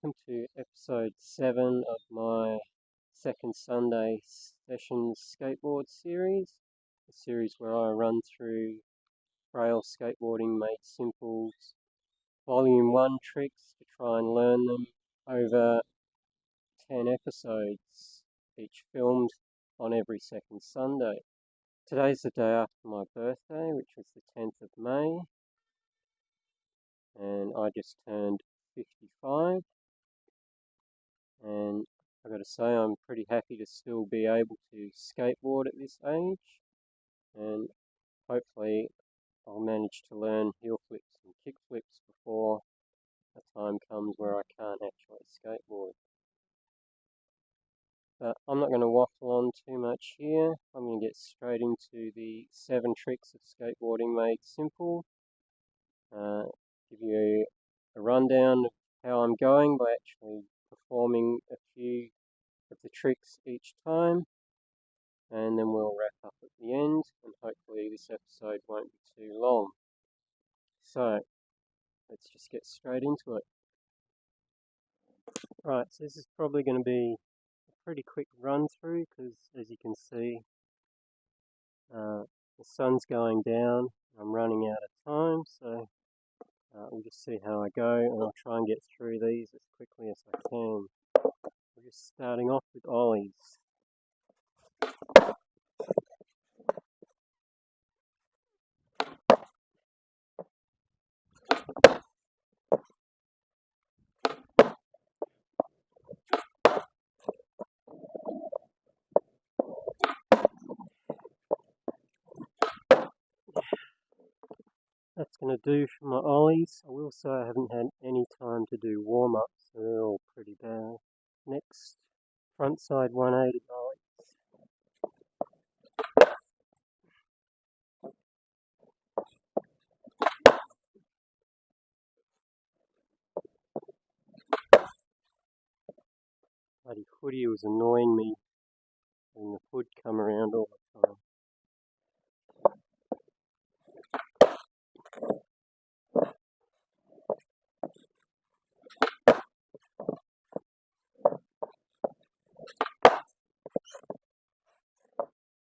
welcome to episode 7 of my second Sunday sessions skateboard series. A series where I run through Braille skateboarding made simple's volume 1 tricks to try and learn them over 10 episodes, each filmed on every second Sunday. Today's the day after my birthday, which was the 10th of May, and I just turned 55. And I've got to say, I'm pretty happy to still be able to skateboard at this age, and hopefully I'll manage to learn heel flips and kick flips before a time comes where I can't actually skateboard. But I'm not going to waffle on too much here. I'm going to get straight into the 7 tricks of skateboarding made simple. Give you a rundown of how I'm going by actually performing a few of the tricks each time, and then we'll wrap up at the end, and hopefully this episode won't be too long. So let's just get straight into it. Right, so this is probably going to be a pretty quick run through because, as you can see, the sun's going down. I'm running out of time, so we'll just see how I go, and I'll try and get through these as quickly as I can. We're just starting off with ollies. That's going to do for my ollies. I will say I haven't had any time to do warm-ups, so they're all pretty bad. Next, frontside 180 ollies. Bloody hoodie was annoying me, and the hood come around all the time.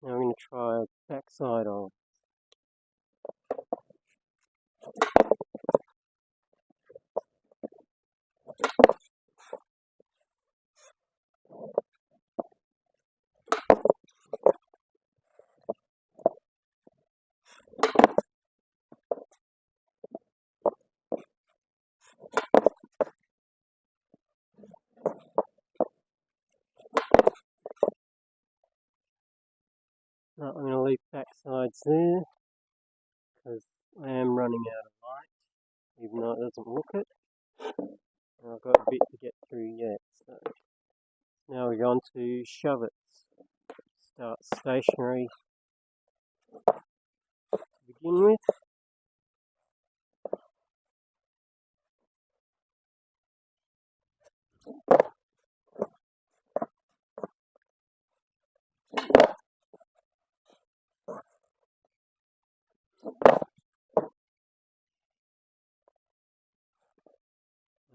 Now I'm going to try backside ollie. Now I'm going to leave backsides there because I am running out of light, even though it doesn't look it. And I've got a bit to get through yet. So now we're on to Shuv-its. Start stationary to begin with.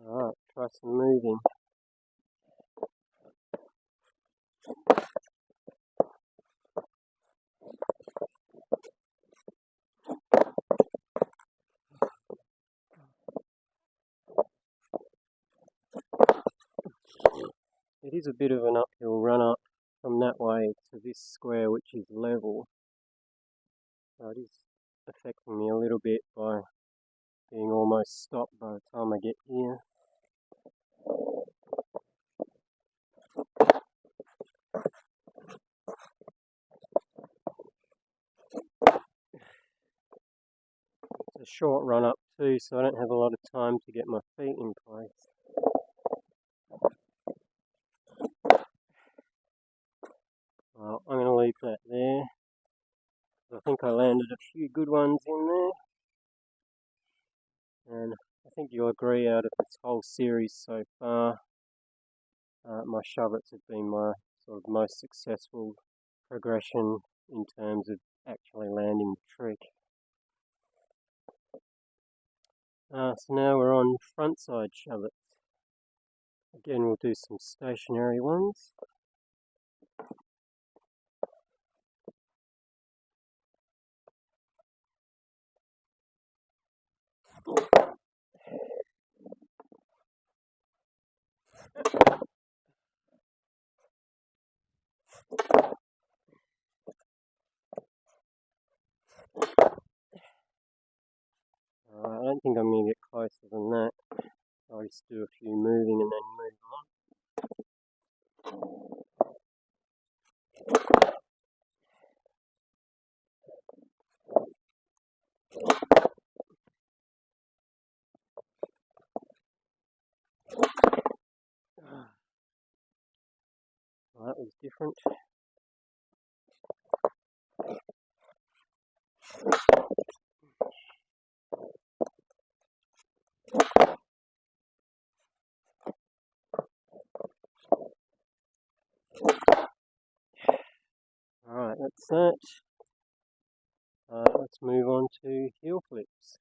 Alright, try some moving. It is a bit of an uphill run up from that way to this square, which is level. So it is affecting me a little bit by being almost stopped by the time I get here. It's a short run up too, so I don't have a lot of time to get my feet in place. Well, I'm going to leave that there. I think I landed a few good ones in there. And I think you'll agree, out of this whole series so far, my Shuv-its have been my sort of most successful progression in terms of actually landing the trick. So now we're on frontside Shuv-its. Again, we'll do some stationary ones. I don't think I'm going to get closer than that. I'll just do a few moving and then move on. Well, that was different. Alright, that's that. Let's move on to heel flips.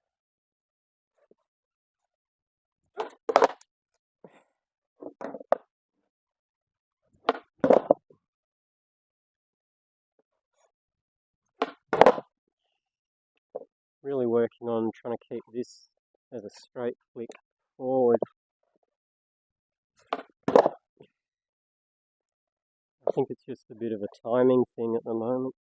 Really working on trying to keep this as a straight flick forward. I think it's just a bit of a timing thing at the moment.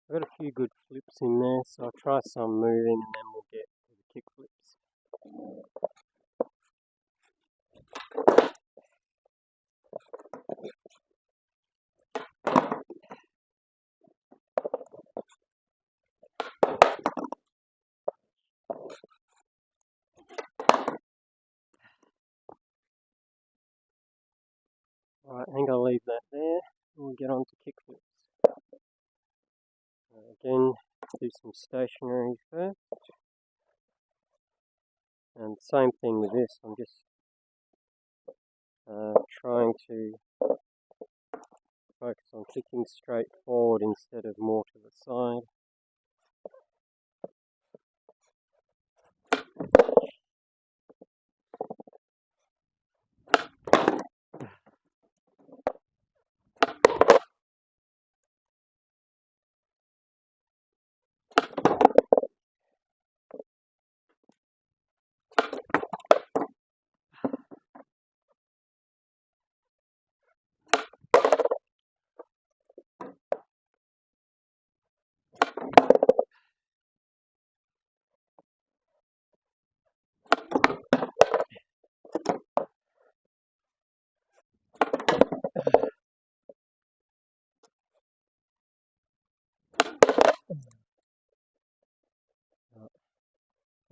I've got a few good flips in there, so I'll try some moving and then we'll get to the kick flips. Alright, I think I'll leave that there and we'll get on to kick flips. Again, do some stationary first. And same thing with this, I'm just trying to focus on kicking straight forward instead of more to the side.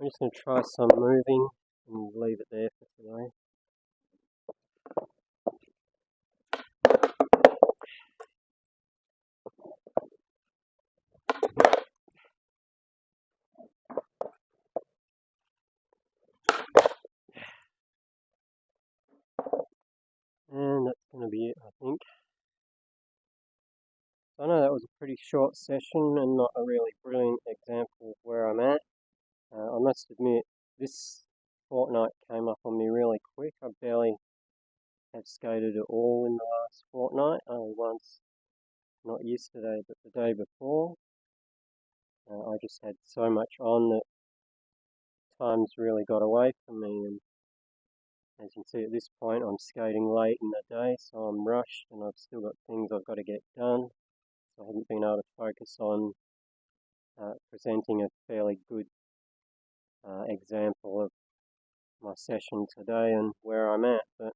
I'm just going to try some moving and leave it there for today. And that's going to be it, I think. I know that was a pretty short session and not a really brilliant example of where I'm at. I must admit, this fortnight came up on me really quick. I barely have skated at all in the last fortnight, only once, not yesterday, but the day before. I just had so much on that time's really got away from me, and as you can see at this point I'm skating late in the day, so I'm rushed and I've still got things I've got to get done. So I haven't been able to focus on presenting a fairly good example of my session today and where I'm at. But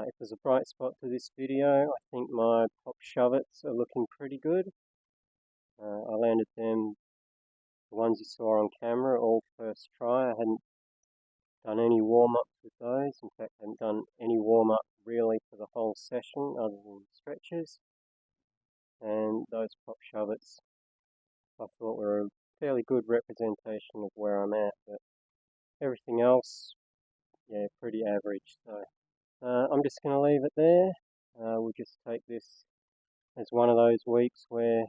if there's a bright spot to this video, I think my Pop Shuv-its are looking pretty good. I landed them, the ones you saw on camera, all first try. I hadn't done any warm-ups with those. In fact, I hadn't done any warm-up really for the whole session other than stretches. And those Pop Shuv-its I thought were a fairly good representation of where I'm at. But everything else, yeah, pretty average. So I'm just going to leave it there. We'll just take this as one of those weeks where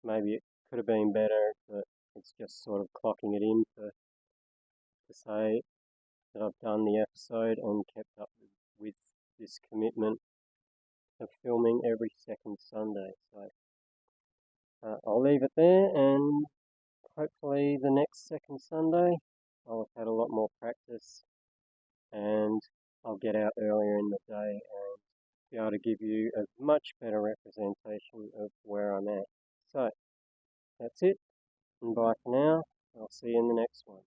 maybe it could have been better, but it's just sort of clocking it in to say that I've done the episode and kept up with this commitment of filming every second Sunday. So I'll leave it there, and hopefully the next second Sunday I'll have had a lot more practice and I'll get out earlier in the day and be able to give you a much better representation of where I'm at. So that's it, and bye for now. I'll see you in the next one.